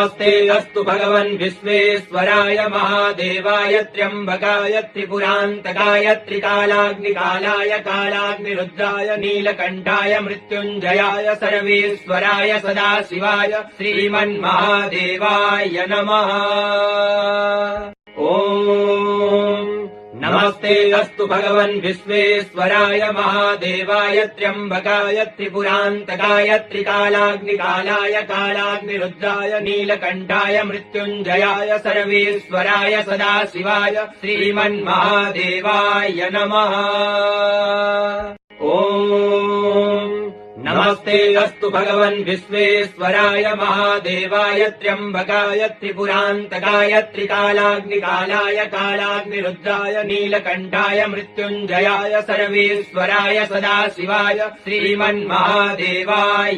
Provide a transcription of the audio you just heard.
नमस्ते अस्तु भगवन् विश्वेश्वराय महादेवाय त्र्यम्बकाय त्रिपुरान्तकाय त्रिकालाग्निकालाय कालाग्निरुद्राय नीलकण्ठाय मृत्युञ्जयाय सर्वेश्वराय सदाशिवाय श्रीमन्महादेवाय नमः। नमस्ते अस्तु भगवन् विश्वेश्वराय महादेवाय त्र्यम्बकाय त्रिपुरान्तकाय त्रिकालाग्निकालाय कालाग्निरुद्राय नीलकण्ठाय मृत्युञ्जयाय सर्वेश्वराय सदाशिवाय श्रीमन्महादेवाय नमः। नमस्ते अस्तु भगवन् विश्वेश्वराय महादेवाय त्र्यम्बकाय त्रिपुरान्तकाय त्रिकालाग्निकालाय कालाग्निरुद्राय नीलकण्ठाय मृत्युञ्जयाय सर्वेश्वराय सदाशिवाय श्रीमन्महादेवाय